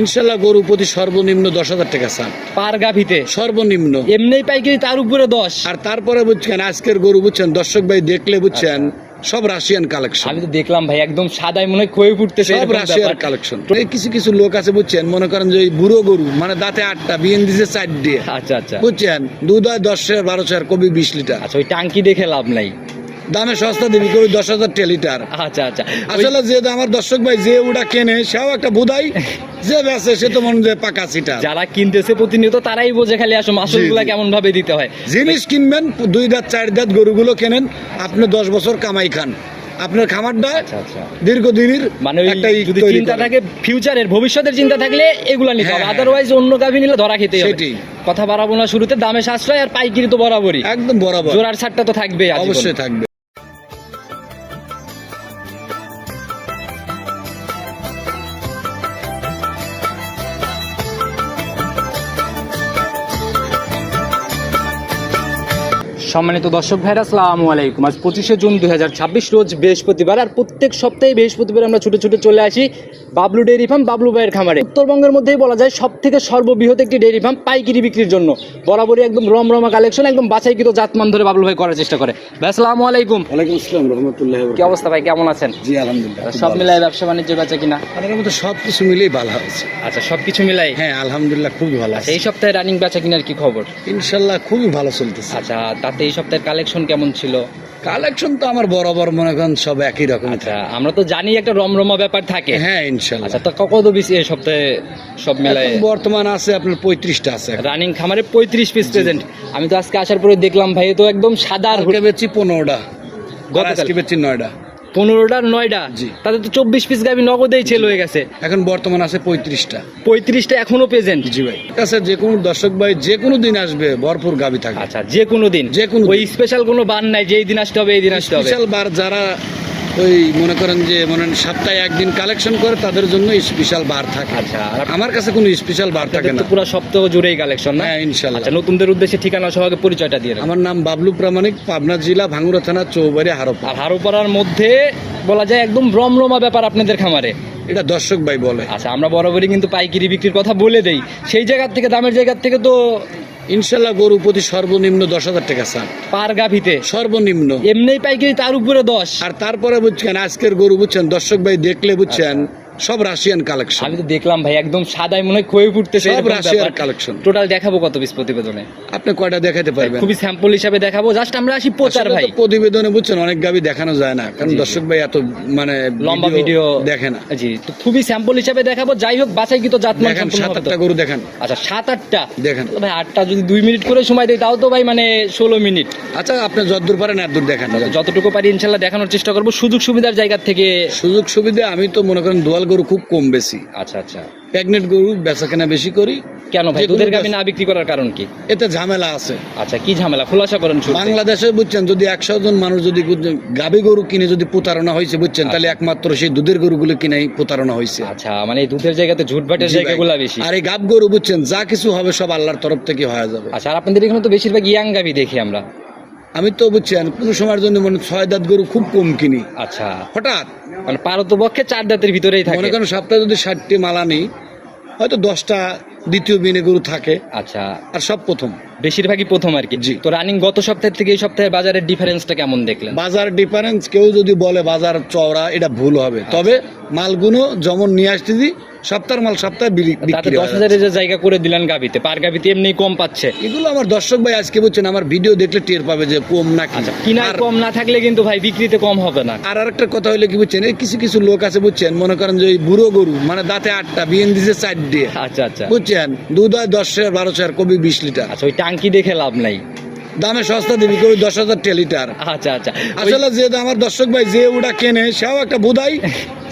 ইনশাল্লাহ গরু প্রতি সর্বনিম্ন 10,000 টাকা চান পার গাভিতে সর্বনিম্ন। এমনি পাইকারি তার উপরে 10। আর তারপরে বুঝছেন আজকের গরু বুঝছেন দর্শক ভাই দেখলে বুঝছেন সব রাশিয়ান কালেকশন। আমি তো দেখলাম ভাই একদম সাদাই মনে হয় ক্ষয়ে ফুটতেছে সব রাশিয়ার কালেকশন। কিছু কিছু লোক আছে বুঝছেন মনে করেন যে ওই বুড়ো গরু মানে দাঁতে 8টা বিএন দিছে 4 দিয়ে। আচ্ছা আচ্ছা বুঝছেন দুধ হয় 10-12 কবি 20 লিটার। আচ্ছা ওই টাঙ্কি দেখে লাভ নাই, দামে সস্তা দিবি কবি 10,000 লিটার। আচ্ছা আচ্ছা আসলে যে আমার দর্শক ভাই যে ওটা কেনে সেও একটা বুধাই, যে বেচে সে তো মনে হয় পাকা সিটা। যারা কিনতেছে প্রতিনিয়ত তারাই বোঝে খালি আসলে মাসুলগুলা কেমন ভাবে দিতে হয়। জিনিস কিনবেন 2 দাঁত 4 দাঁত গরুগুলো কেনেন আপনি 10 বছর কামাই খান। আপনার খামারটা দীর্ঘদিনের মানে যদি চিন্তা থাকে ফিউচারের ভবিষ্যতের চিন্তা থাকলে এগুলা নিতে হবে, আদারওয়াইজ অন্য গাভী নিলে ধরা খেতে হবে। সেটাই কথা বাড়াবো না, শুরুতে দামে সাশ্রয় আর পাইকারি তো বরাবরই একদম বরাবর, জোড়ার ছাড়টা তো থাকবে, অবশ্যই থাকবে। সম্মানিত দর্শক ভাইরা আসসালামু আলাইকুম। আজ 25শে জুন 2026 রোজ বৃহস্পতিবার। আর প্রত্যেক সপ্তাহে বৃহস্পতিবার আমরা ছুটে ছুটে চলে আসি বাবলু ডেইরি ফার্ম, বাবলু ভাইয়ের খামারে। উত্তরবঙ্গের মধ্যেই বলা যায় সব থেকে সর্ববৃহৎ একটি ডেইরি ফার্ম পাইকারি বিক্রির জন্য। বরাবরই একদম রমরমা কালেকশন, একদম বাছাইকৃত জাতমান ধরে বাবলু ভাই করার চেষ্টা করে। ভাই আসসালামু আলাইকুম। ওয়ালাইকুম আসসালাম রাহমাতুল্লাহি ওয়া কি অবস্থা ভাই, কেমন আছেন? জি আলহামদুলিল্লাহ। সব মিলাই ব্যবসা বাণিজ্য বেচা কিনা আমাদের মধ্যে সবকিছু মিলেই ভালো হচ্ছে। আচ্ছা সবকিছু মিলাই হ্যাঁ আলহামদুলিল্লাহ খুবই ভালো আছে। এই সপ্তাহে রানিং বেচা কিনার কি খবর? ইনশাআল্লাহ খুবই ভালো চলতেছে। আচ্ছা তাতে এই সপ্তাহের কালেকশন কেমন ছিল? কালেকশন তো আমার বরাবর মনে করেন সব একই রকম। আচ্ছা আমরা তো জানি একটা রমরমা ব্যাপার থাকে। হ্যাঁ ইনশাআল্লাহ। আচ্ছা তো কত বেশি এই সপ্তাহে সব মিলাই? বর্তমান আছে আপনার 35টা আছে রানিং খামারে 35 পিস প্রেজেন্ট। আমি তো আজকে আসার পরে দেখলাম ভাই তো একদম সাদা। বেচি 15টা, আজকে বেচি 9টা। 15টার 9টা, তাতে তো 24 পিস গাভী নগদেই সেল হয়ে গেছে। এখন বর্তমান আছে 35টা। 35টা এখনো প্রেজেন্ট? জি ভাই। কাছে যে কোনো দর্শক ভাই যে কোনো দিন আসবে ভরপুর গাভী থাকবে। আচ্ছা যে কোনো দিন, যে কোনো ওই স্পেশাল কোনো বার নাই যে এই দিন আসতে হবে এই দিন আসতে হবে? স্পেশাল বার যারা ওই মনে করেন যে সপ্তাহে একদিন কালেকশন করে তাদের জন্য স্পেশাল বার থাকে। আচ্ছা আমার কাছে কোনো স্পেশাল বার থাকে না, পুরো সপ্তাহ জুড়েই কালেকশন না? হ্যাঁ ইনশাআল্লাহ। আচ্ছা নতুনদের উদ্দেশ্যে ঠিকানা সহ পরিচয়টা দিয়ে আমার নাম বাবলু প্রামাণিক, পাবনা জেলা ভাঙ্গুড়া থানা চৌবাড়ি হারোপাড়া। আর হারোপাড়ার মধ্যে বলা যায় একদম রমরমা ব্যাপার আপনাদের খামারে। এটা দর্শক ভাই বলে। আচ্ছা আমরা বরাবরই কিন্তু পাইকারি বিক্রির কথা বলে দেই, সেই জায়গা থেকে দামের জায়গা থেকে তো ইনশাল্লাহ গরু প্রতি সর্বনিম্ন 10,000 টাকা চান পার গাভিতে সর্বনিম্ন। এমনি পাইকারি তার উপরে 10। আর তারপরে বুঝছেন আজকের গরু বুঝছেন দর্শক ভাই দেখলে বুঝছেন সব রাশিয়ান কালেকশন। আমি তো দেখলাম ভাই একদম সাদাই মনে হয় ক্ষয়ে ফুটতেছে, সব রাশিয়ান কালেকশন। টোটাল দেখাবো কত পিস প্রতিবেদনে? আপনি কয়টা দেখাতে পারবেন? খুবই স্যাম্পল হিসাবে দেখাবো, জাস্ট আমরা আসি প্রচার ভাই। প্রতিবেদনে বুঝছেন অনেক গাবি দেখানো যায় না, কারণ দর্শক ভাই এত মানে লম্বা ভিডিও দেখে না। জি তো খুবই স্যাম্পল হিসাবে দেখাবো। যাই হোক বাছাইকৃত জাতমান। দেখেন 7-8টা গরু দেখেন। আচ্ছা 7-8টা দেখেন ভাই। 8টা যদি 2 মিনিট করে সময় দেই তাও তো ভাই মানে 16 মিনিট। আচ্ছা আপনি যতদূর পারেন এতদূর দেখেন। যতটুকু পারি ইনশাল্লাহ দেখানোর চেষ্টা করবো সুযোগ সুবিধার জায়গা থেকে। সুযোগ সুবিধা আমি তো মনে করেন দোয়াল গরু খুব কম বেশি। আচ্ছা আচ্ছা প্রেগনেন্ট গরু বেচা কেনা বেশি করি। কেন ভাই দুধের গাভী না বিক্রি করার কারণ কি? এতে ঝামেলা আছে। আচ্ছা কি ঝামেলা খোলাসা করেন। বাংলাদেশে বুঝছেন যদি 100 জন মানুষ যদি গাভী গরু কিনে যদি প্রতারণা হয়েছে বুঝছেন, তাহলে একমাত্র সেই দুধের গরুগুলো কিনেই প্রতারণা হয়েছে। আচ্ছা মানে দুধের জায়গাতে ঝুটবাটের জায়গাগুলো বেশি। আর এই গাব গরু বুঝছেন যা কিছু হবে সব আল্লাহর তরফ থেকে হয়ে যাবে। আচ্ছা আর আপনাদের এখানে তো বেশিরভাগ ইয়াং গাভী দেখি আমরা। আমি তো বুঝছেন কোন সময়ের জন্য মানে 6 দাঁত গরু খুব কম কিনি। আচ্ছা হঠাৎ মানে পারতপক্ষে 4 দাঁতের ভিতরেই থাকে। মনে করেন সপ্তাহে যদি 60টি মালা নেই হয়তো 10টা দ্বিতীয় বিনে গরু থাকে। আচ্ছা আর সব প্রথম বেশিরভাগই প্রথম আর কি। তো রানিং গত সপ্তাহের থেকে এই সপ্তাহে বাজারের ডিফারেন্সটা কেমন দেখলেন? বাজার ডিফারেন্স কেউ যদি বলে বাজার চওড়া এটা ভুল হবে। তবে মালগুলো যেমন নিয়ে আসতেছি সপ্তাহের মাল সপ্তাহে বিক্রি 10,000 যে জায়গা করে দিলেন গাবিতে, পার গাবিতে এমনি কম পাচ্ছে। এগুলো আমার দর্শক ভাই আজকে বুঝছেন আমার ভিডিও দেখলে টের পাবে যে কম না কি। কিনা কম না থাকলে কিন্তু ভাই বিক্রিতে কম হবে না। আর আরেকটা কথা হইলে কি বুঝছেন এই কিছু কিছু লোক আছে বুঝছেন মনে করেন যে ওই বুড়ো গরু মানে দাঁতে 8টা বিএন দিছে 4 দিয়ে। আচ্ছা আচ্ছা বুঝছেন দুধ হয় 10-12 কবি 20 লিটার। আচ্ছা ওই টাঙ্কি দেখে লাভ নাই, দামে সস্তা দিবি কবি 10,000 লিটার। আচ্ছা আচ্ছা আসলে যে আমার দর্শক ভাই যে ওটা কেনে সেও একটা বুধাই,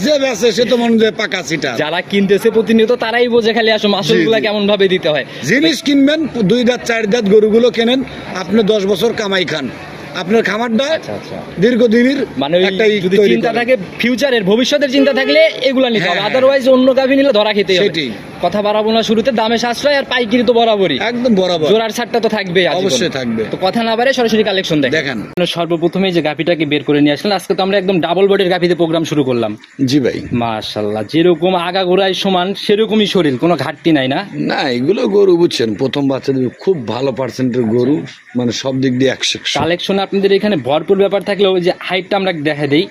যে বেচে সে তো মনে হয় পাকা সিটা। যারা কিনতেছে প্রতিনিয়ত তারাই বোঝে খালি আসলে মাসুলগুলা কেমন ভাবে দিতে হয়। জিনিস কিনবেন 2 দাঁত 4 দাঁত গরুগুলো কেনেন আপনি 10 বছর কামাই খান। আপনার খামারটা দীর্ঘদিনের মানে যদি চিন্তা থাকে ফিউচারের ভবিষ্যতের চিন্তা থাকলে এগুলা নিতে হবে, আদারওয়াইজ অন্য গাভী নিলে ধরা খেতে হবে। কথা বাড়াবো না, শুরুতে দামে সাশ্রয় আর পাইকারি তো বরাবরই, একদম বরাবর, জোড়ার ছাড়টা তো থাকবে, অবশ্যই থাকবে। তো কথা না বাড়ে সরাসরি কালেকশন দেখেন। সর্বপ্রথমে যে গাভিটাকে বের করে নিয়ে আসলেন, আজকে তো আমরা একদম ডাবল বডির গাভিতে প্রোগ্রাম শুরু করলাম। জি ভাই, মাশাআল্লাহ, যেরকম আগাগোড়ায় সমান সেরকমই শরীর, কোনো ঘাটতি নাই না? না এগুলো গরু বুঝছেন প্রথম বাচ্চাদের খুব ভালো পার্সেন্টের গরু, মানে সব দিক দিয়ে 100। কালেকশন আপনাদের এখানে ভরপুর ব্যাপার থাকলেও ওই যে হাইটটা আমরা দেখা দেই,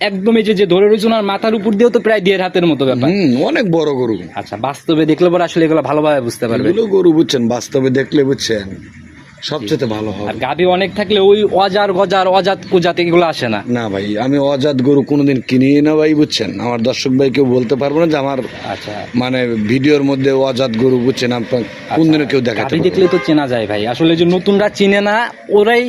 একদম এই যে ধরে রয়েছে ওনার মাথার উপর দিয়েও তো প্রায় 1.5 হাতের মতো ব্যাপার। অনেক বড় গরু। আচ্ছা, বাস্তবে দেখলে পরে আসলে এগুলো ভালোভাবে বুঝতে পারবে। এগুলো গরু বুঝছেন বাস্তবে দেখলে বুঝছেন সবচেয়ে ভালো হবে। আর গাভী অনেক থাকলে ওই অজার গজার অজাত কুজাত এগুলো আসে না। না ভাই, আমি অজাত গরু কোনোদিন কিনি না ভাই, বুঝছেন। আমার দর্শক ভাই কেউ বলতে পারবো না যে আমার আচ্ছা মানে ভিডিওর মধ্যে অজাত গরু, বুঝছেন, আপনার কোনদিনও কেউ দেখাতে গাভী পারবে দেখলে না। তো চেনা যায় ভাই, আসলে যে নতুনরা চিনে না ওরাই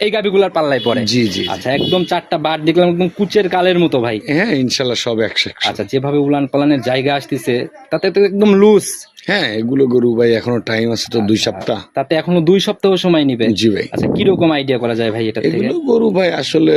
এই গাভীগুলার পাল্লায় পড়ে। জি জি। আচ্ছা, একদম 4টা বার দেখলাম একদম কুচের কালের মতো ভাই। হ্যাঁ ইনশাল্লাহ সব 100। আচ্ছা, যেভাবে উলান পালানের জায়গা আসতেছে তাতে তো একদম লুজ। হ্যাঁ এগুলো গরু ভাই এখনো টাইম আছে তো 2 সপ্তাহ। তাতে এখনো 2 সপ্তাহ সময় নিবে। জি ভাই। আচ্ছা, কিরকম আইডিয়া করা যায় ভাই এটা থেকে? এগুলো গরু ভাই আসলে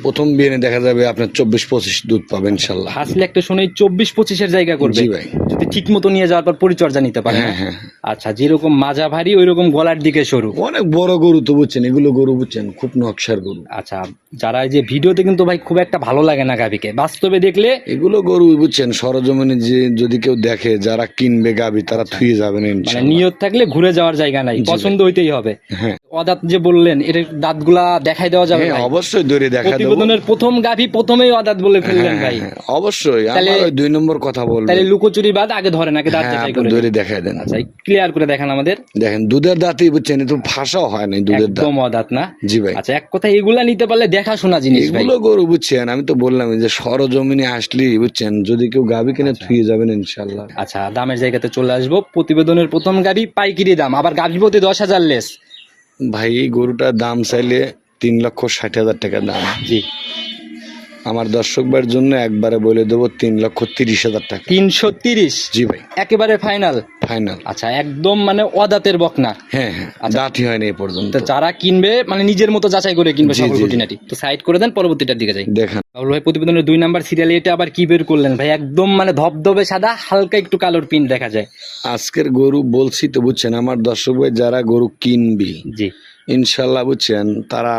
প্রথম বিয়ে দেখা যাবে আপনার 24-25 দুধ পাবেন ইনশাল্লাহ। আসলে একটা শুনে 24-25 জায়গা করবে। জি ভাই। যদি ঠিক মতো নিয়ে যাওয়ার পর পরিচর্যা নিতে পারে। হ্যাঁ হ্যাঁ। আচ্ছা, যেরকম মাজা ভারী ওই রকম গলার দিকে সরু। অনেক বড় গরু তো বুঝছেন, এগুলো গরু বুঝছেন খুব নকশার গরু। আচ্ছা, যারা এই যে ভিডিওতে কিন্তু ভাই খুব একটা ভালো লাগে না গাভীকে, বাস্তবে দেখলে এগুলো গরু বুঝছেন সরজমিনে যে যদি কেউ দেখে যারা কিনবে গাভী তারা থুয়ে যাবেন মানে ইনশাল্লাহ। নিয়ত থাকলে ঘুরে যাওয়ার জায়গা নাই, জি ভাই। পছন্দ হইতেই হবে। হ্যাঁ অদাঁত যে বললেন এর দাঁতগুলা দেখাই দেওয়া যাবে হ্যাঁ ভাই? অবশ্যই ধরে দেখা দেবো। প্রতিবেদনের প্রথম গাভী প্রথমেই অদাঁত বলে ফেললেন ভাই। হ্যাঁ, অবশ্যই তাহলে- আমার ওই 2 নম্বর কথা বলবো। তাহলে লুকোচুরি বাদ আগে ধরেন, আগে দাঁত হ্যাঁ যাচাই আপনি করে ধরে নিন। দেখাই দেন। আচ্ছা, ক্লিয়ার করে দেখান আমাদের। দেখেন দুধের দাঁতই বুঝছেন, এ তো ফাঁসাও হয় না দুধের দাঁত। একদম অদাঁত না? জি ভাই। আচ্ছা, এক কথা এগুলা নিতে পারলে দেখাশোনা জিনিস ভাই। এগুলো গরু বুঝছেন আমি তো বললাম যে সরজমিনে আসলে বুঝছেন যদি কেউ গাভী কিনে থুয়ে যাবেন ইনশাল্লাহ। আচ্ছা, দামের জায়গাতে চলে আসবো। প্রতিবেদনের প্রথম গাভী পাইকারি দাম, আবার গাভী প্রতি 10,000 লেস। ভাই এই গরুটার দাম চাইলে 3,60,000 টাকা দাম। জি, আমার দর্শক ভাইয়ের জন্য একবারে বলে দেবো 3,30,000 টাকা। 330 জি ভাই, একেবারে ফাইনাল। ফাইনাল। আচ্ছা, একদম মানে অদাতের বকনা। হ্যাঁ হ্যাঁ, দাঁতই হয়নি এ পর্যন্ত। তো যারা কিনবে মানে নিজের মতো যাচাই করে কিনবে জি, সকল জি, জি। খুঁটিনাটি। তো সাইড করে দেন, পরবর্তীটার দিকে যাই। দেখেন বাবুল ভাই, প্রতিবেদনের 2 নাম্বার সিরিয়ালে এটা আবার কি বের করলেন ভাই? একদম মানে ধবধবে সাদা, হালকা একটু কালোর পিন দেখা যায়। আজকের গরু বলছি তো বুঝছেন, আমার দর্শক ভাই যারা গরু কিনবি জি, ইনশাল্লাহ বুঝছেন তারা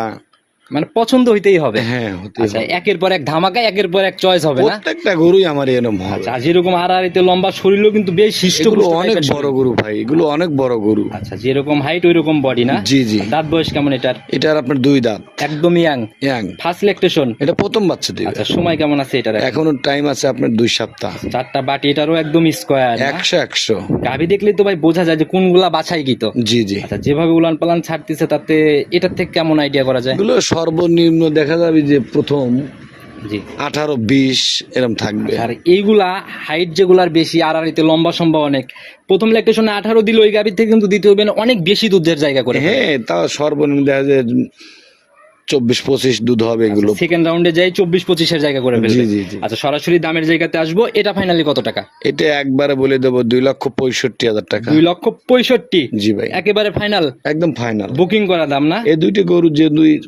মানে পছন্দ হইতেই হবে। হ্যাঁ হতে আচ্ছা, হবে। একের পর এক ধামাকা, একের পর এক চয়েস হবে না? প্রত্যেকটা গরুই আমার এরকম হবে। আচ্ছা, যেরকম আড়াআড়িতে লম্বা শরীরও কিন্তু বেশ এগুলো হৃষ্টপুষ্ট অনেক type-এর বড় শরীর। গরু ভাই, এগুলো অনেক বড় গরু। আচ্ছা, যেরকম হাইট ওই রকম বডি না? জি জি। দাঁত বয়স কেমন এটার? এটার আপনার 2 দাঁত, একদম ইয়াং, ইয়াং। First lactation. এটা প্রথম বাচ্চা দিবে। আচ্ছা, সময় কেমন আছে এটার? এখনো টাইম আছে আপনার 2 সপ্তাহ। 4টা বাটি, এটারও একদম স্কোয়ার। 100 গাভী দেখলে তো ভাই বোঝা যায় যে কোনগুলা বাছাই কি। তো জি জি। আচ্ছা, যেভাবে উলান পালান ছাড়তেছে তাতে এটার থেকে কেমন আইডিয়া করা যায়? এগুলো সর্বনিম্ন দেখা যাবে যে প্রথম জি। 18-20 এরকম থাকবে। আর এইগুলা হাইট যেগুলার বেশি, আড়াআড়িতে লম্বা সম্ভব অনেক, প্রথম ল্যাকটেশনে 18 দিল, ওই গাভীর থেকে কিন্তু দ্বিতীয় বেন অনেক বেশি দুধের জায়গা করে। হ্যাঁ তাও সর্বনিম্ন দেখা যায় 24-25 দুধ হবে এগুলো। সেকেন্ড রাউন্ডে যাই 24-25 জায়গা করে ফেলবে। জি, জি, জি। আচ্ছা, সরাসরি দামের জায়গাতে আসবো। এটা ফাইনালি কত টাকা? এটা একবারে বলে দেবো 2,65,000 টাকা। 2,65,000। জি ভাই, একেবারে ফাইনাল, একদম ফাইনাল। বুকিং করা দাম না? এই দুইটি গরু যে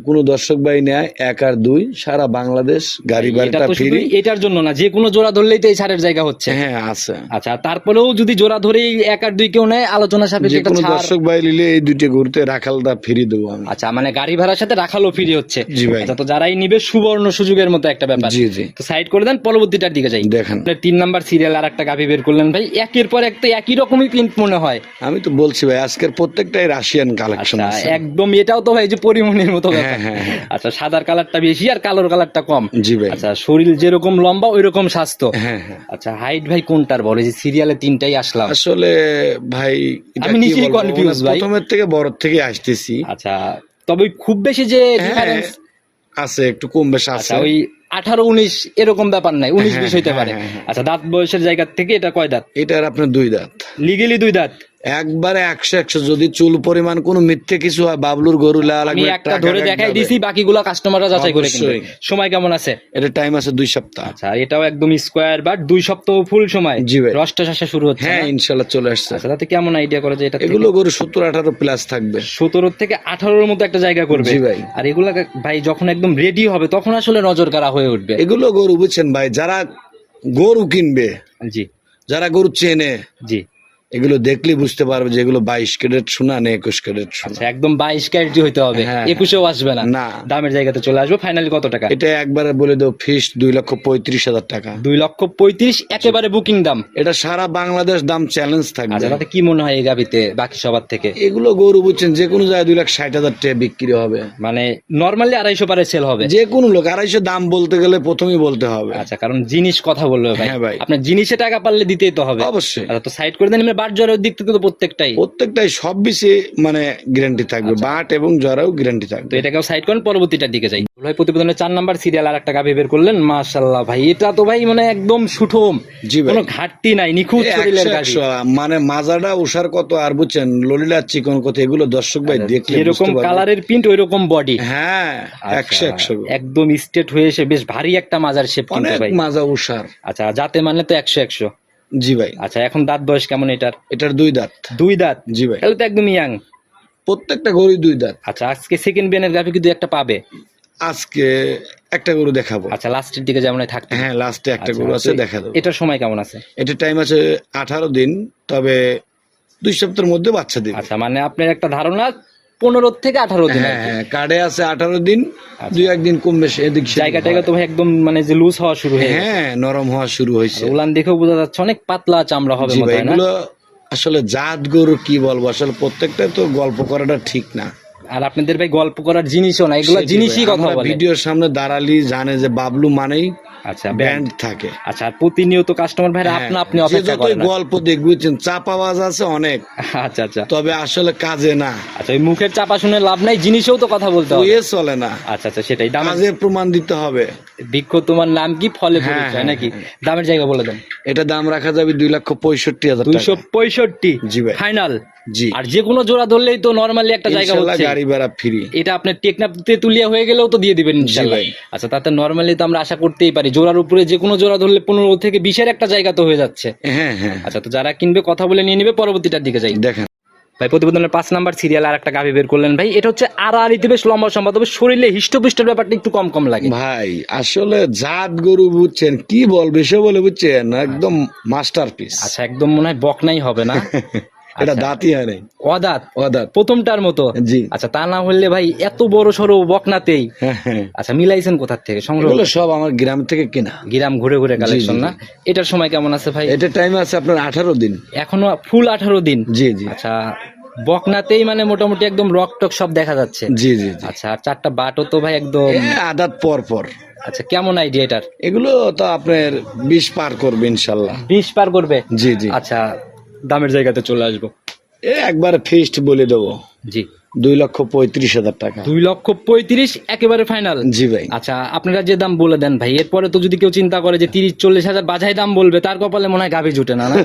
কোনো দর্শক ভাই নেয় 1 আর 2 সারা বাংলাদেশ গাড়ি এটা বাড়িটা তো শুধু ফ্রি। এটার জন্য না, যে কোনো জোড়া ধরলেই তো এই ছাড়ের জায়গা হচ্ছে। হ্যাঁ আছে। আচ্ছা, তারপরেও যদি জোড়া ধরেই 1 আর 2 কেউ নেয়, আলোচনা যে সাপেক্ষে একটা কোনো ছাড়। দর্শক ভাই নিলে এই দুইটি গরুতে রাখালটা ফ্রি দেবো আমি। আচ্ছা, মানে গাড়ি ভাড়ার সাথে রাখালো ফ্রি হচ্ছে। জি ভাই। আচ্ছা, তো যারাই নিবে সুবর্ণ সুযোগের মতো একটা ব্যাপার। জি জি। তো সাইড করে দেন, পরবর্তীটার দিকে যাই। দেখেন 3 নাম্বার সিরিয়াল আর একটা গাভী বের করলেন ভাই, একের পর এক তো একই রকমই প্রিন্ট মনে হয়। আমি তো বলছি ভাই আজকের প্রত্যেকটাই রাশিয়ান কালেকশন আচ্ছা, আছে। একদম এটাও তো ভাই যে পরিমণির মতো ব্যাপার। হ্যাঁ, হ্যাঁ। আচ্ছা, সাদার কালারটা বেশি আর কালোর কালারটা কম। জি ভাই। আচ্ছা, শরীর যেরকম লম্বা ওই রকম স্বাস্থ্য। হ্যাঁ হ্যাঁ। আচ্ছা, হাইট ভাই কোনটার বলে? যে সিরিয়ালে 3টাই আসলাম। আসলে ভাই এটা আমি কি নিজেই বলবো, confused ভাই। প্রথমের থেকে বড় থেকে আসতেছি। আচ্ছা, তবে খুব বেশি যে হ্যাঁ, ডিফারেন্স, আছে একটু কম বেশ আছে। আচ্ছা ওই 18-19 এরকম ব্যাপার নাই, 19-20 হইতে হ্যাঁ, পারে। হ্যাঁ, হ্যাঁ। আচ্ছা, দাঁত বয়সের জায়গা থেকে এটা কয় দাঁত? এটার আপনার 2 দাঁত। লিগেলি 2 দাঁত। একবারে 100 যদি চুল পরিমাণ কোনো মিথ্যে কিছু হয় বাবলুর গরু লা আমি লাগবে একটা ধরে দেখাই দিছি, বাকিগুলো কাস্টমাররা যাচাই করে কিনবে। অবশ্যই। সময় কেমন আছে? এটা টাইম আছে 2 সপ্তাহ। আচ্ছা, এটাও একদম স্কোয়ার বাট 2 সপ্তাহ ফুল সময়। জি ভাই। রসটা শাসা শুরু হচ্ছে হ্যাঁ না? ইনশাল্লাহ চলে আসছে। আচ্ছা, তাতে কেমন আইডিয়া করা যায় এটা? এগুলো গরু 17-18 প্লাস থাকবে। 17 থেকে 18 এর মতো একটা জায়গা করবে। জি ভাই। আর এগুলা ভাই যখন একদম রেডি হবে তখন আসলে নজর কাড়া হয়ে উঠবে। এগুলো গরু বুঝছেন ভাই যারা গরু কিনবে জি, যারা গরু চেনে জি এগুলো দেখলে বুঝতে পারবে যে এগুলো 22 ক্যারেট সোনা না 21 ক্যারেট সোনা। আচ্ছা একদম 22 ক্যারেটই হইতে হবে, হ্যাঁ, 21এও আসবে না। না। দামের জায়গাতে চলে আসবো, ফাইনালি কত টাকা? এটা একবারে বলে দেবো ফিক্সড 2,35,000 টাকা। 2,35,000 একেবারে বুকিং দাম। এটা সারা বাংলাদেশ দাম চ্যালেঞ্জ থাকবে। আচ্ছা তাতে কি মনে হয় এই গাবিতে বাকি সবার থেকে? এগুলো গরু বুঝছেন যে কোনো জায়গায় 2,60,000 টাকা বিক্রি হবে, মানে নরমালি 250 পারে সেল হবে। যে কোনো লোক 250 দাম বলতে গেলে প্রথমেই বলতে হবে। আচ্ছা কারণ জিনিস কথা বলবে ভাই, হ্যাঁ ভাই। আপনার জিনিসে টাকা পারলে দিতেই তো হবে। অবশ্যই। আচ্ছা তো সাইড করে দেন, এমনি বাট জ্বরের দিক থেকে তো প্রত্যেকটাই সব বিষয়ে মানে গ্যারান্টি থাকবে, বাট এবং জ্বরেও গ্যারান্টি থাকবে। তো এটাকেও সাইড করেন, পরবর্তীটার দিকে যাই। ভাই প্রতিবেদনের 4 নাম্বার সিরিয়াল আর একটা গাভী বের করলেন, মাশাআল্লাহ ভাই এটা তো ভাই মানে একদম সুঠম, জি ভাই। কোনো ঘাটতি নাই, নিখুঁত শরীরের গাভী। 100 মানে মাজাটা উষার কত আর বুঝছেন ললিলা চিকন কত, এগুলো দর্শক ভাই দেখলে এরকম বুঝতে পারবে। কালারের প্রিন্ট ওই রকম বডি, হ্যাঁ 100 একদম স্ট্রেট হয়ে এসে বেশ ভারী একটা মাজার শেপ কিন্তু অনেক ভাই। মাজা উষার। আচ্ছা যাতে মানে তো 100। জি ভাই। আচ্ছা এখন দাঁত বয়স কেমন এটার? এটার 2 দাঁত। 2 দাঁত? জি ভাই। তাহলে তো একদম ইয়াং। প্রত্যেকটা গরু 2 দাঁত। আচ্ছা আজকে সেকেন্ড বিয়ানের গাভী কিন্তু একটা পাবে, আজকে একটা গরু দেখাবো। আচ্ছা লাস্টের দিকে যেমন থাকতে। হ্যাঁ লাস্টে একটা গরু আছে, দেখা দেবো। এটার সময় কেমন আছে? এটা টাইম আছে 18 দিন, তবে 2 সপ্তাহের মধ্যে বাচ্চা দিবে। আচ্ছা মানে আপনার একটা ধারণা 15 থেকে 18 দিন। হ্যাঁ হ্যাঁ কার্ডে আছে 18 দিন, 2-1 দিন কম বেশি এদিক সেদিক জায়গা হয়। টাইগা তো ভাই একদম মানে যে লুজ হওয়া শুরু হয়ে গেছে। হ্যাঁ নরম হওয়া শুরু হয়েছে। উলান দেখেও বোঝা যাচ্ছে অনেক পাতলা চামড়া হবে জি মনে ভাই, হয় না? এগুলো আসলে জাত গরু কি বলবো, আসলে প্রত্যেকটা তো গল্প করাটা ঠিক না। আর আপনাদের ভাই গল্প করার জিনিসও না, এগুলো সেটাই জিনিসই ভাই, কথা আমরা বলে। ভিডিওর সামনে দাঁড়ালি জানে যে বাবলু মানেই আচ্ছা ব্যান্ড থাকে। আচ্ছা আর প্রতিনিয়ত কাস্টমার ভাইরা হ্যাঁ, আপনা আপনি যে অপেক্ষা যতই করেন না। গল্প দেখবেন চাপ আওয়াজ আছে অনেক, আচ্ছা আচ্ছা তবে আসলে কাজে না, আচ্ছা ওই মুখের চাপা শুনে লাভ নাই, জিনিসেও তো কথা বলতে হবে। ওয়ে চলে না। আচ্ছা আচ্ছা সেটাই। দামের কাজে প্রমাণ দিতে হবে। বৃক্ষ তোমার নাম কি, ফলে হ্যাঁ, পরিচয় হ্যাঁ, নাকি? হ্যাঁ। দামের জায়গা বলে দেন। এটা দাম রাখা যাবে 2,65,000 টাকা। 265? জি ভাই। ফাইনাল? জি। আর যে কোনো জোড়া ধরলেই তো নরমালি একটা জায়গা ইনশাআল্লাহ হচ্ছে। গাড়ি ভাড়া ফ্রি। এটা আপনার টেকনাফতে তুলিয়া হয়ে গেলেও তো দিয়ে দিবেন ইনশাআল্লাহ। ভাই। আচ্ছা তাতে নরমালি তো আমরা আশা করতেই পারি জোড়ার উপরে যে কোনো জোড়া ধরলে 15 থেকে 20-এর একটা জায়গা তো হয়ে যাচ্ছে। হ্যাঁ হ্যাঁ আচ্ছা তো যারা কিনবে কথা বলে নিয়ে নিবে, পরবর্তীটার দিকে যাই। দেখেন ভাই প্রতিবেদনের 5 নাম্বার সিরিয়াল আর একটা গাভী বের করলেন ভাই, এটা হচ্ছে আড়াআড়িতে বেশ লম্বা সম্ভব, তবে শরীরে হিষ্টপুষ্টের ব্যাপারটা একটু কম কম লাগে ভাই। আসলে জাত গরু বুঝছেন কি বলবে সে বলে বুঝছেন একদম মাস্টারপিস। আচ্ছা একদম মনে হয় বকনাই হবে না? এটা আচ্ছা। দাঁতই হয় নাই, অদাঁত? অদাঁত। প্রথমটার মতো? জি। আচ্ছা তা না হলে ভাই এত বড় সড়ো বকনাতেই। হ্যাঁ হ্যাঁ আচ্ছা মিলাইছেন কোথা থেকে সংগ্রহ? এগুলো সব আমার গ্রাম থেকে কেনা। গ্রাম ঘুরে ঘুরে কালেকশন জি, না? এটার সময় কেমন আছে ভাই? এটা টাইম আছে আপনার 18 দিন। এখনো ফুল 18 দিন? জি জি আচ্ছা বকনাতেই মানে মোটামুটি একদম রক টক সব দেখা যাচ্ছে। জি জি জি। আচ্ছা আর 4টা বাটও তো ভাই একদম। আদাত পর পর। আচ্ছা কেমন আইডিয়া এটার? এগুলো তো আপনার 20 পার করবে ইনশাল্লাহ। 20 পার করবে? জি জি। আচ্ছা দামের জায়গাতে চলে আসবো। একবার ফিক্সড বলে দেবো জি 2,35,000 টাকা। 2,35,000 একেবারে ফাইনাল? জি ভাই। আচ্ছা আপনারা যে দাম বলে দেন ভাই, এরপরে তো যদি কেউ চিন্তা করে যে 30-40 হাজার বাজাই দাম বলবে, তার কপালে মনে হয় গাভী জুটে না, না?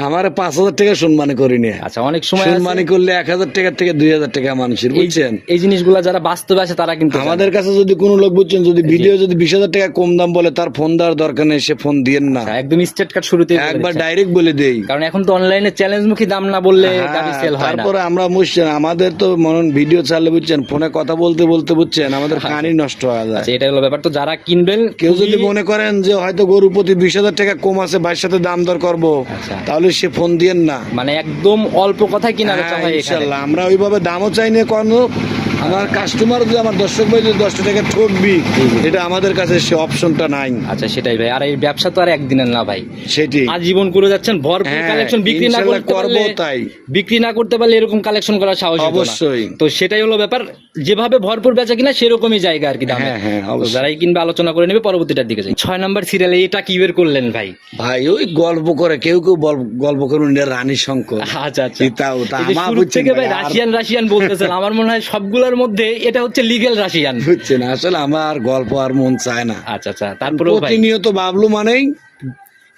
আমার 5,000 টাকা সম্মানী করিনি। আচ্ছা অনেক সময় আছে সম্মানী করলে 1,000 টাকা থেকে 2,000 টাকা মানুষের বুঝছেন। এই জিনিসগুলা যারা বাস্তবে আছে তারা কিন্তু জানে। আমাদের কাছে যদি কোনো লোক বুঝছেন যদি ভিডিও যদি 20,000 টাকা কম দাম বলে তার ফোন দেওয়ার দরকার নেই, সে ফোন দিয়েন না, আচ্ছা, একদম স্টেট কাট শুরুতে একবার ডাইরেক্ট বলে দেই। কারণ এখন তো অনলাইনে চ্যালেঞ্জ মুখী দাম না বললে গাভী সেল হয় না। তারপরে আমরা বুঝছেন আমাদের তো মনে ভিডিও চাললে বুঝছেন ফোনে কথা বলতে বলতে বুঝছেন আমাদের কানই নষ্ট হয়ে যায়। আচ্ছা এটা হলো ব্যাপার। তো যারা কিনবেন কেউ যদি মনে করেন যে হয়তো গরু প্রতি 20,000 টাকা কম আছে ভাইয়ের সাথে দাম দর করবো, আচ্ছা। তাহলে সে ফোন দিয়েন না। মানে একদম অল্প কথাই কিনা বেচা হ্যাঁ, হয় এখানে। ইনশাল্লাহ আমরা ওইভাবে দামও চাই না কোনো। আমার কাস্টমার যদি আমার দর্শক ভাই যদি 10 টাকা ঠকবি, এটা আমাদের কাছে সে অপশনটা নাই। আচ্ছা সেটাই ভাই। আর এই ব্যবসা তো আর একদিনের না ভাই, সেটি আজীবন করে যাচ্ছেন। ভরপুর হ্যাঁ, কালেকশন বিক্রি না ইনশাল্লাহ করতে করবো পারলে, তাই। বিক্রি না করতে পারলে এরকম কালেকশন করার সাহস হতো না। অবশ্যই। তো সেটাই হলো ব্যাপার, যেভাবে ভরপুর বেচা কিনা সেরকমই জায়গা আর কি দামে। হ্যাঁ, হ্যাঁ, তো অবশ্যই। যারাই কিনবে আলোচনা করে নেবে, পরবর্তীটার দিকে যাই। 6 নাম্বার সিরিয়ালে এটা কি বের করলেন ভাই? ভাই ওই গল্প করে কেউ কেউ গল্প করুন রানী শঙ্কর। আচ্ছা আচ্ছা ইতাও তা এই যে আমার শুরু বুঝছেন থেকে ভাই ভাই, আর রাশিয়ান রাশিয়ান বলতেছেন, আমার মনে হয় সবগুলোর মধ্যে এটা হচ্ছে লিগেল রাশিয়ান। বুঝছেন আসলে আমার গল্প আর মন চায় না। আচ্ছা আচ্ছা তারপরেও ভাই প্রতিনিয়ত বাবলু মানেই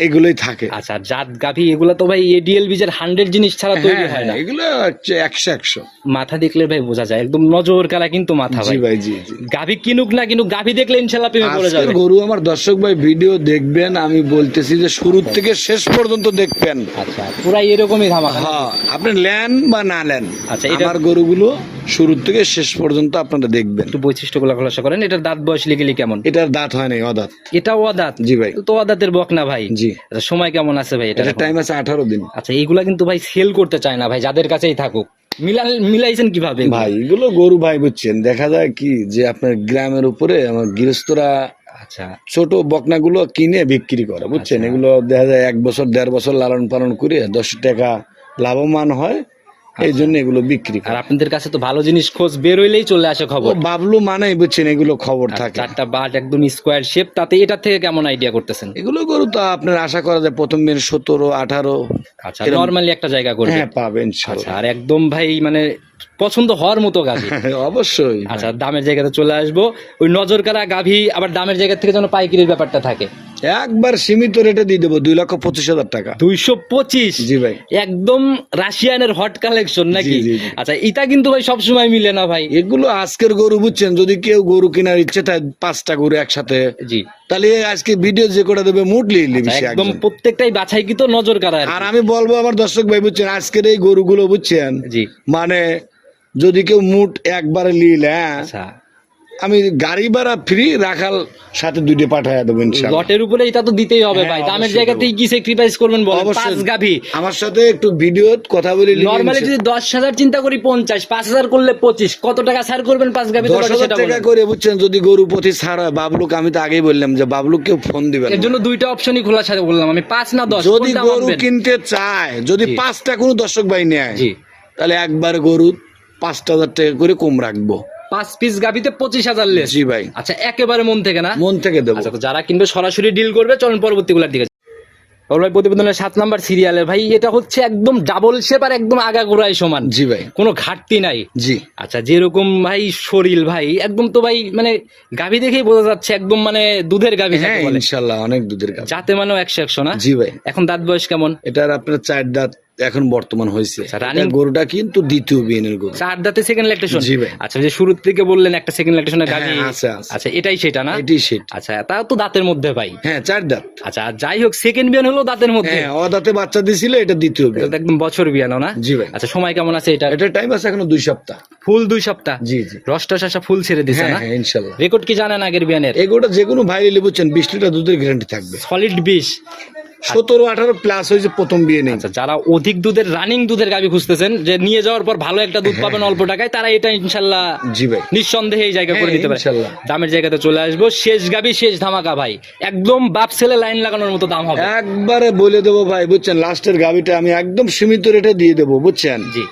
এগুলোই থাকে। আচ্ছা জাত গাভী এগুলা তো ভাই এডিএল বীজের 100 জিনিস ছাড়া তৈরি হ্যাঁ, হয় না। এগুলো হচ্ছে 100 মাথা দেখলে ভাই বোঝা যায়, একদম নজর কালা কিন্তু মাথা জি ভাই। ভাই জি জি। গাভী কিনুক না কিনুক, গাভী দেখলে ইনশাআল্লাহ প্রেমে পড়ে আজকের যাবে। গরু আমার দর্শক ভাই ভিডিও দেখবেন, আমি বলতেছি যে শুরু থেকে শেষ পর্যন্ত দেখবেন। আচ্ছা পুরাই এরকমই ধামাকা। হ্যাঁ আপনি নেন বা না নেন, আচ্ছা, এটা- আমার গরুগুলো শুরু থেকে শেষ পর্যন্ত আপনারা দেখবেন। একটু বৈশিষ্ট্যগুলো খোলাসা করেন। এটার দাঁত বয়স লিগেলি কেমন? এটার দাঁত হয় নাই, অদাঁত। এটাও অদাঁত? জি ভাই। তো অদাঁতের বক না ভাই? জি। আচ্ছা, সময় কেমন আছে ভাই এটা? এটার টাইম আছে 18 দিন। আচ্ছা, এইগুলা কিন্তু ভাই সেল করতে চায় না ভাই, যাদের কাছেই থাকুক। মিলাইছেন কিভাবে এগুলো? ভাই এগুলো গরু ভাই বুঝছেন, দেখা যায় কি যে আপনার গ্রামের উপরে আমার গৃহস্থরা আচ্ছা ছোট বকনাগুলো কিনে বিক্রি করে, বুঝছেন। এগুলো দেখা যায় 1 বছর 1.5 বছর লালন পালন করে 10 টাকা লাভবান হয়, এই জন্য এগুলো বিক্রি আর করে। আপনাদের কাছে তো ভালো জিনিস খোঁজ বের হইলেই চলে আসে ও খবর। বাবলু মানেই বুঝছেন এগুলো খবর থাকে। চারটা বাট একদম স্কোয়ার শেপ, তাতে এটা থেকে কেমন আইডিয়া করতেছেন? এগুলো গরু তো আপনার আশা করা যায় প্রথম দিন 17, 18। আচ্ছা, নরমালি একটা জায়গা করবে। হ্যাঁ পাবেন আচ্ছা, ইনশাআল্লাহ। আর একদম ভাই মানে পছন্দ হওয়ার মতো গাভী। অবশ্যই। আচ্ছা, দামের জায়গাতে চলে আসবো। ওই নজর কাড়া গাভী আবার দামের জায়গা থেকে যেন পাইকারির ব্যাপারটা থাকে। একবার সীমিত রেটে দিয়ে দেবো 2,25,000 টাকা। 225? জি ভাই। একদম রাশিয়ানের হট কালেকশন নাকি? জি, জি, জি। আচ্ছা, এটা কিন্তু ভাই সবসময় মিলে না ভাই। এগুলো আজকের গরু বুঝছেন, যদি কেউ গরু কেনার ইচ্ছে থাকে 5টা গরু একসাথে, জি। তাহলে আজকে ভিডিও যে করে দেবে মুটলি আচ্ছা, একদম প্রত্যেকটাই বাছাইকৃত নজর কাড়া আর কি। আর আমি বলবো আমার দর্শক ভাই বুঝছেন, আজকের এই গরুগুলো বুঝছেন, জি। মানে যদি কেউ মুট একবারে নিলে, হ্যাঁ, আচ্ছা, আমি গাড়ি ভাড়া ফ্রি, রাখাল সাথে 2টা পাঠায় দেবো ইনশাআল্লাহ। লটের উপরে এটা তো দিতেই হবে হ্যাঁ, ভাই। দামের অবশ্যই জায়গাতেই কি স্যাক্রিফাইস করবেন বলেন? অবশ্যই। 5 গাভী আমার সাথে একটু ভিডিও কথা বলে নরমালি যদি 10,000 চিন্তা করি 50, 5,000 করলে 25, কত টাকা ছাড় করবেন 5 গাভীতে? 10,000 টাকা করে বুঝছেন, যদি গরু প্রতি ছাড় হয়, বাবলুক আমি তো আগেই বললাম যে বাবলুককে ফোন দিবেন। এর জন্য দুইটা অপশনই খোলা সাথে বললাম আমি, 5 না 10 যদি কোনটা গরু মানবেন? কিনতে চায়, যদি জি। 5টা কোনো দর্শক ভাই নেয়, জি। তাহলে একবার গরু 5,000 টাকা করে কম রাখবো। 5 পিস গাভীতে 25,000 লেস। জি ভাই, আচ্ছা, একেবারে মন থেকে না? মন থেকে দেবো। আচ্ছা, তো যারা কিনবে সরাসরি ডিল করবে। চলুন পরবর্তীগুলোর দিকে। ভাই, প্রতিবেদনের 7 নাম্বার সিরিয়ালের ভাই, এটা হচ্ছে একদম ডাবল শেপ আর একদম আগাগোড়ায় সমান। জি ভাই। কোনো ঘাটতি নাই। জি। আচ্ছা, যেরকম ভাই শরীর ভাই একদম, তো ভাই মানে গাভী দেখেই বোঝা যাচ্ছে একদম মানে দুধের গাভী হ্যাঁ যাকে বলে। ইনশাআল্লাহ অনেক দুধের গাভী। যাতে মানেও 100 না? জি ভাই। এখন দাঁত বয়স কেমন? এটার আপনার 4 দাঁত এখন বর্তমান হয়েছে। আচ্ছা, running- এটা গরুটা কিন্তু দ্বিতীয় বিয়ের গরু। 4 দাঁতে সেকেন্ড ল্যাকটেশন? জি ভাই। আচ্ছা, যে শুরু থেকে বললেন একটা সেকেন্ড ল্যাকটেশনের গাভী। হ্যাঁ, আছে, আছে। আচ্ছা, এটাই সেটা না? এটি সেট। আচ্ছা, তা তো দাঁতের মধ্যে ভাই। হ্যাঁ 4 দাঁত। আচ্ছা, যাই হোক, সেকেন্ড বিয়ান হলো দাঁতের মধ্যে। হ্যাঁ, অদাঁতে বাচ্চা দিছিল, এটা দ্বিতীয় এটা বিয়ে। তো একদম বছর বিয়ানো না? জি ভাই। আচ্ছা, সময় কেমন আছে এটা? এটার টাইম আছে এখনো 2 সপ্তাহ। ফুল 2 সপ্তাহ? জি জি। রসটা শাসা ফুল ছেড়ে দিছে হ্যাঁ না? হ্যাঁ ইনশাআল্লাহ। রেকর্ড কি জানেন আগের বিয়ানের? এই গরুটা যে কোনো ভাই নিলে বুঝছেন 20 লিটার দুধের গ্যারান্টি থাকবে। সলিড 20? 17, 18 প্লাস হয়েছে প্রথম বিয়ে নেই। আচ্ছা, যারা অধিক দুধের রানিং দুধের গাভী খুঁজতেছেন, যে নিয়ে যাওয়ার পর ভালো একটা দুধ পাবেন অল্প টাকায়, তারা এটা ইনশাল্লাহ জি ভাই। নিঃসন্দেহে এই জায়গা করে হ্যাঁ, নিতে পারে। ইনশাল্লাহ। দামের জায়গাতে চলে আসবো। শেষ গাভী শেষ ধামাকা ভাই, একদম বাপ ছেলে লাইন লাগানোর মতো দাম হবে। একবারে বলে দেবো ভাই বুঝছেন, লাস্টের গাভিটা আমি একদম সীমিত রেটে দিয়ে দেবো বুঝছেন। জি।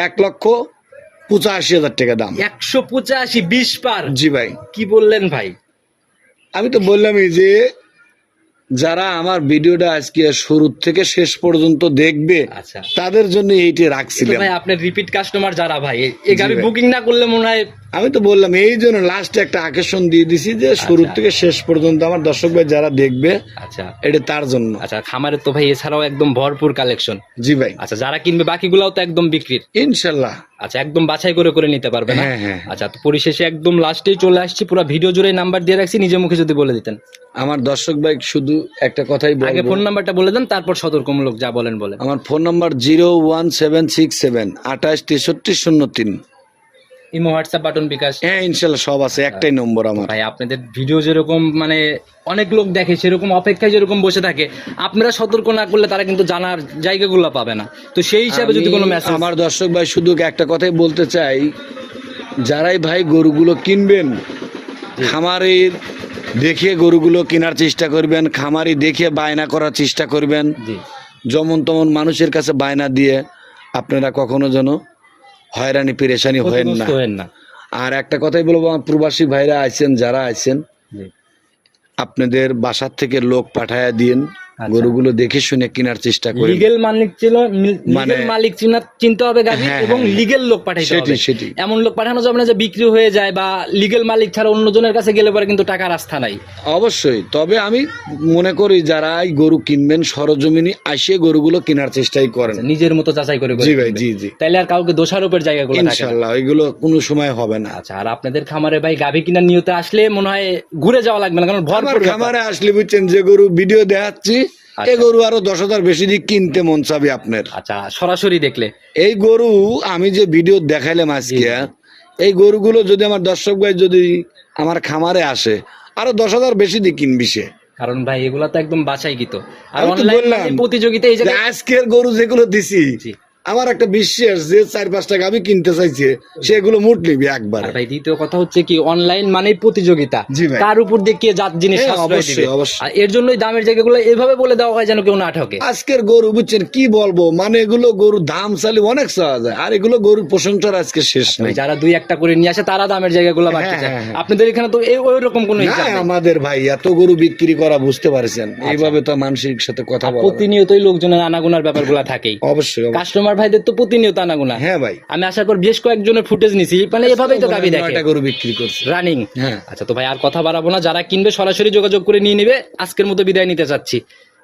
1,85,000 টাকা দাম। 185, 20 পার? জি ভাই। কি বললেন ভাই? আমি তো বললামই যে যারা আমার ভিডিওটা আজকে শুরু থেকে শেষ পর্যন্ত দেখবে, আচ্ছা, তাদের জন্য এইটা তো রাখছিলাম। ভাই আপনার রিপিট কাস্টমার যারা ভাই, এই গাভী ভাই। বুকিং না করলে মনে হয়। আমি তো বললাম এই জন্য লাস্টে একটা আকর্ষণ দিয়ে দিছি যে শুরু থেকে শেষ পর্যন্ত আমার দর্শক ভাই যারা দেখবে, আচ্ছা এটা তার জন্য। আচ্ছা, খামারে তো ভাই এছাড়াও একদম ভরপুর কালেকশন। জি ভাই। আচ্ছা, যারা কিনবে বাকিগুলাও তো একদম বিক্রির। ইনশাল্লাহ। আচ্ছা, একদম বাছাই করে করে নিতে পারবে না? হ্যাঁ, হ্যাঁ। আচ্ছা, তো পরিশেষে একদম লাস্টেই চলে আসছি, পুরো ভিডিও জুড়ে নাম্বার দিয়ে রাখছি, নিজের মুখে যদি বলে দিতেন। আমার দর্শক ভাই শুধু একটা কথাই আগে বলবো, ফোন নাম্বারটা বলে দেন, তারপর সতর্কমূলক যা বলেন বলেন। আমার phone number 01767 286303। Imo, WhatsApp, button, bKash? হ্যাঁ ইনশাল্লাহ সব আছে, একটাই নম্বর আমার। ভাই, আপনাদের ভিডিও যেরকম মানে অনেক লোক দেখে, সেরকম অপেক্ষায় যেরকম বসে থাকে, আপনারা সতর্ক না করলে তারা কিন্তু জানার জায়গাগুলো পাবে না। তো সেই হিসাবে যদি কোনো মেসেজ। আমার দর্শক ভাই শুধু একটা কথাই বলতে চাই, যারাই ভাই গরুগুলো কিনবেন, খামারের দেখে গরুগুলো কেনার চেষ্টা করবেন, খামারি দেখে বায়না করার চেষ্টা করবেন। জি। যেমন তেমন মানুষের কাছে বায়না দিয়ে আপনারা কখনো যেন হয়রানি পেরেশানি হয়েন না। ক্ষতিগ্রস্ত হয়েন না। আর একটা কথাই বলবো, আমার প্রবাসী ভাইরা আছেন, যারা আছেন, জি। আপনাদের বাসার থেকে লোক পাঠায়া দিন, আচ্ছা। গরুগুলো দেখে শুনে কেনার চেষ্টা করেন। লিগেল মালিক ছিল, মানে- লিগেল মালিক চিনতে হবে গাভী, হ্যাঁ, এবং হ্যাঁ। লিগেল লোক পাঠাইতে হবে। সেটি। এমন লোক পাঠানো যাবে না যে বিক্রি হয়ে যায়, বা লিগেল মালিক ছাড়া অন্যজনের কাছে গেলে পরে কিন্তু টাকার আস্থা নাই। অবশ্যই। তবে আমি মনে করি যারা এই গরু কিনবেন, সরজমিনে আসে গরুগুলো কেনার চেষ্টাই করেন, নিজের মতো যাচাই করে জি ভাই। কিনবে। জি জি। তাইলে আর কাউকে দোষারোপের জায়গাগুলো থাকে না। ইনশাআল্লাহ এগুলো কোনো সময় হবে না। আচ্ছা, আর আপনাদের খামারে ভাই গাভী কিনার নিয়তে আসলে মনে হয় ঘুরে যাওয়া লাগবে না, কারণ আমার ভরপুর ব্যাপার। খামারে আসলে বুঝছেন যে গরু ভিডিও দেখাচ্ছি, আচ্ছা। এই গরু আরো 10,000 বেশি দিয়ে কিনতে মন চাবে আপনার। আচ্ছা, সরাসরি দেখলে। এই গরু আমি যে ভিডিও দেখাইলাম আজকে, এই গরুগুলো যদি আমার দর্শক ভাই যদি আমার খামারে আসে, আরো 10,000 বেশি দিয়ে কিনবি সে। কারণ ভাই এগুলা তো একদম বাছাইকৃত, আর আমি তো অনলাইন বললাম, প্রতিযোগিতা এই যে জায়গায় আজকের গরু যেগুলো দিছি, জি। আমার একটা বিশ্বাস যে 4-5 টাকা আমি কিনতে চাইছে সেগুলো মুট নিবি একবার। আর ভাই দ্বিতীয় কথা হচ্ছে কি, অনলাইন মানে প্রতিযোগিতা, জি ভাই। তার উপর দিয়ে কে জাত জিনিস হ্যাঁ, সাশ্রয় অবশ্যই, দিবে। অবশ্যই। আর এর জন্যই দামের জায়গাগুলো এভাবে বলে দেওয়া হয় যেন কেউ না ঠকে। আজকের গরু বুঝছেন কি বলবো, মানে এগুলো গরু দাম চালি অনেক চাওয়া যায়, আর এগুলো গরুর প্রশংসার আজকে শেষ ভাই নাই। যারা 2-1টা করে নিয়ে আসে তারা দামের জায়গাগুলো বাড়তে হ্যাঁ, চায়, হ্যাঁ, হ্যাঁ। আপনাদের এখানে তো ওই রকম কোনো না, হিসাব নেই। আমাদের ভাই এত গরু বিক্রি করা বুঝতে পারছেন, এইভাবে তো মানুষের সাথে কথা বলা যায়। প্রতিনিয়তই লোকজনের আনাগোনার ব্যাপারগুলো থাকেই, অবশ্যই, অবশ্যই। কাস্টমার ভাইদের তো প্রতিনিয়ত আনাগোনা। হ্যাঁ ভাই, আমি আসার পর বেশ কয়েকজনের ফুটেজ নিছি, মানে এভাবেই তো গাবি দেখে 9টা গরু বিক্রি করছে। রানিং। হ্যাঁ। আচ্ছা তো ভাই আর কথা বাড়াবো না, যারা কিনবে সরাসরি যোগাযোগ করে নিয়ে নিবে। আজকের মতো বিদায় নিতে চাচ্ছি,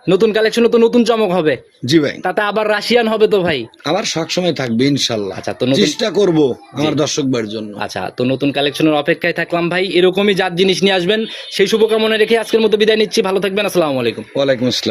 নতুন কালেকশন তো নতুন চমক হবে, জি ভাই, তাতে আবার রাশিয়ান হবে তো ভাই। আমার সবসময় থাকবে ইনশাল্লাহ। আচ্ছা, তো নতুন- চেষ্টা করব আমার দর্শক ভাইয়ের জন্য। আচ্ছা তো নতুন কালেকশনের অপেক্ষায় থাকলাম ভাই, এরকমই জাত জিনিস নিয়ে আসবেন সেই শুভকামনা রেখে আজকের মতো বিদায় নিচ্ছি। ভালো থাকবেন, আসসালামু আলাইকুম। ওয়ালাইকুম আসসালাম।